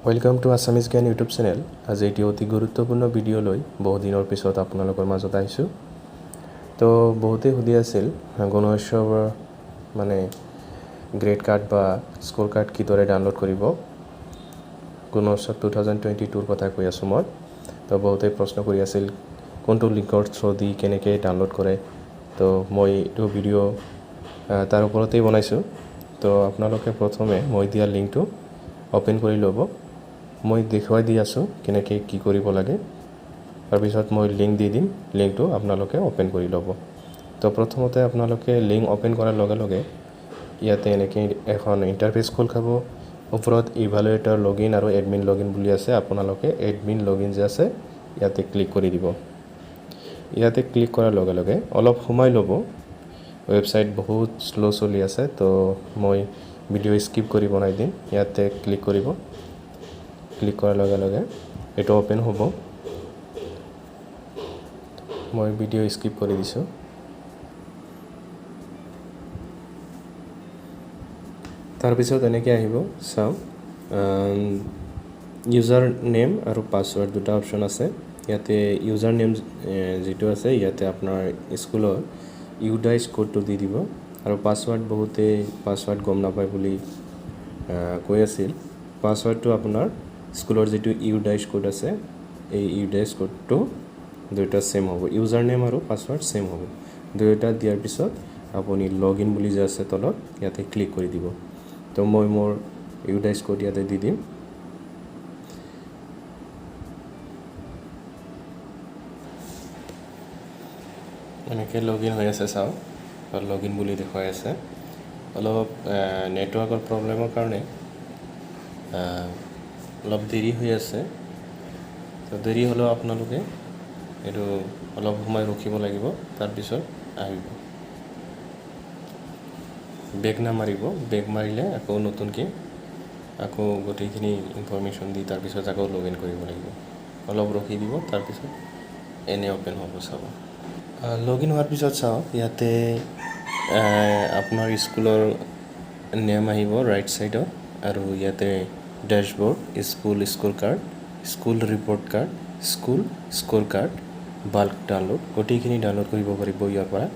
Welcome to Assamese Gyan YouTube channel. আজি এটি অতি গুৰুত্বপূৰ্ণ ভিডিঅ' লৈ বহু দিনৰ পিছত আপোনালোকৰ মাজত আহিছোঁ। তো বহুতে সুধি আছিল গুণোৎসৱৰ মানে গ্ৰেড কাৰ্ড বা স্কোৰ কাৰ্ড কিদৰে ডাউনলোড কৰিব। গুণোৎসৱ 2022 কথা কৈ আছোঁ মই। তো বহুতে প্ৰশ্ন কৰি আছিল কোনটো লিংকৰ থ্ৰু দি কেনেকৈ ডাউনলোড কৰে। তো মই এইটো ভিডিঅ' তাৰ ওপৰতেই বনাইছোঁ। তো আপোনালোকে প্ৰথমে মই দিয়া লিংকটো ওপেন কৰি ল'ব। মই দেখুৱাই দি আছোঁ কেনেকৈ কি কৰিব লাগে। তাৰপিছত মই লিংক দি দিম, লিংকটো আপোনালোকে ওপেন কৰি ল'ব। তো প্ৰথমতে আপোনালোকে লিংক ওপেন কৰাৰ লগে লগে ইয়াতে এনেকৈ এখন ইণ্টাৰফেচ খোল খাব। ওপৰত ইভালুৱেটৰ লগইন আৰু এডমিন লগইন বুলি আছে। আপোনালোকে এডমিন লগইন যে আছে ইয়াতে ক্লিক কৰি দিব। ইয়াতে ক্লিক কৰাৰ লগে লগে অলপ সময় ল'ব। ৱেবছাইট বহুত শ্ল' চলি আছে, তো মই ভিডিঅ' স্কিপ কৰি বনাই দিম। ইয়াতে ক্লিক কৰিব। ক্লিক কৰাৰ লগে লগে এইটো ওপেন হ'ব। মই ভিডিঅ' স্কিপ কৰি দিছোঁ। তাৰপিছত এনেকৈ আহিব, চাওক ইউজাৰ নেম আৰু পাছৱৰ্ড দুটা অপশ্যন আছে। ইয়াতে ইউজাৰ নেম যিটো আছে ইয়াতে আপোনাৰ স্কুলৰ ইউডাইচ কোডটো দি দিব। আৰু পাছৱৰ্ড বহুতে পাছৱৰ্ড গম নাপায় বুলি কৈ আছিল। পাছৱৰ্ডটো আপোনাৰ স্কুলৰ যিটো ইউডাইচ কোড আছে এই ইউডাইচ কোডটো দুয়োটা সেম হ'ব। ইউজাৰ নেম আৰু পাছৱৰ্ড সেম হ'ব। দুয়োটা দিয়াৰ পিছত আপুনি লগইন বুলি যে আছে তলত ইয়াতে ক্লিক কৰি দিব। তো মই মোৰ ইউডাইচ কোড ইয়াতে দি দিম। এনেকৈ লগইন হৈ আছে, চাওক লগইন বুলি দেখুৱাই আছে। অলপ নেটৱৰ্কৰ প্ৰব্লেমৰ কাৰণে অলপ দেৰি হৈ আছে। তো দেৰি হ'লেও আপোনালোকে এইটো অলপ সময় ৰখিব লাগিব। তাৰপিছত আহিব, বেক নামাৰিব। বেক মাৰিলে আকৌ নতুনকৈ আকৌ গোটেইখিনি ইনফৰমেশ্যন দি তাৰপিছত আকৌ লগইন কৰিব লাগিব। অলপ ৰখি দিব, তাৰপিছত এনে ওপেন হ'ব। চাব লগইন হোৱাৰ পিছত চাওক ইয়াতে আপোনাৰ স্কুলৰ নেম আহিব ৰাইট ছাইডত, আৰু ইয়াতে dashboard, school score card, school report card, school score card, bulk download গোটেইখিনি ডাউনলোড কৰিব পাৰিব ইয়াৰ পৰা।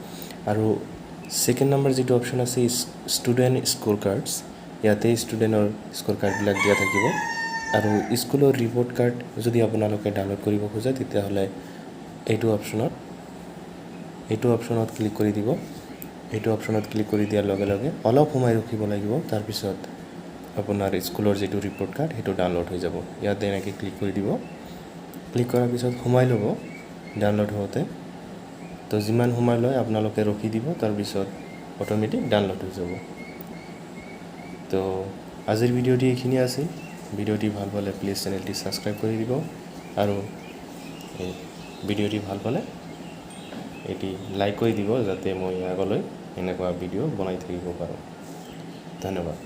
আৰু ছেকেণ্ড নম্বৰ যিটো অপশ্যন আছে ষ্টুডেণ্ট স্ক'ৰ কাৰ্ডছ, ইয়াতে ষ্টুডেণ্টৰ স্ক'ৰ কাৰ্ডবিলাক দিয়া থাকিব। আৰু স্কুলৰ ৰিপৰ্ট কাৰ্ড যদি আপোনালোকে ডাউনলোড কৰিব খোজে তেতিয়াহ'লে এইটো অপশ্যনত ক্লিক কৰি দিব। এইটো অপশ্যনত ক্লিক কৰি দিয়াৰ লগে লগে অলপ সময় ৰখিব লাগিব। তাৰপিছত আপোনাৰ স্কুলৰ যিটো ৰিপৰ্ট কাৰ্ড সেইটো ডাউনলোড হৈ যাব। ইয়াতে এনেকৈ ক্লিক কৰি দিব। ক্লিক কৰাৰ পিছত সময় ল'ব ডাউনলোড হওঁতে। তো যিমান সময় লয় আপোনালোকে ৰখি দিব, তাৰপিছত অট'মেটিক ডাউনলোড হৈ যাব। তো আজিৰ ভিডিঅ'টি এইখিনি আছিল। ভিডিঅ'টি ভাল পালে প্লিজ চেনেলটি ছাবস্ক্ৰাইব কৰি দিব, আৰু এই ভিডিঅ'টি ভাল পালে এটি লাইক কৰি দিব, যাতে মই আগলৈ এনেকুৱা ভিডিঅ' বনাই থাকিব পাৰোঁ। ধন্যবাদ।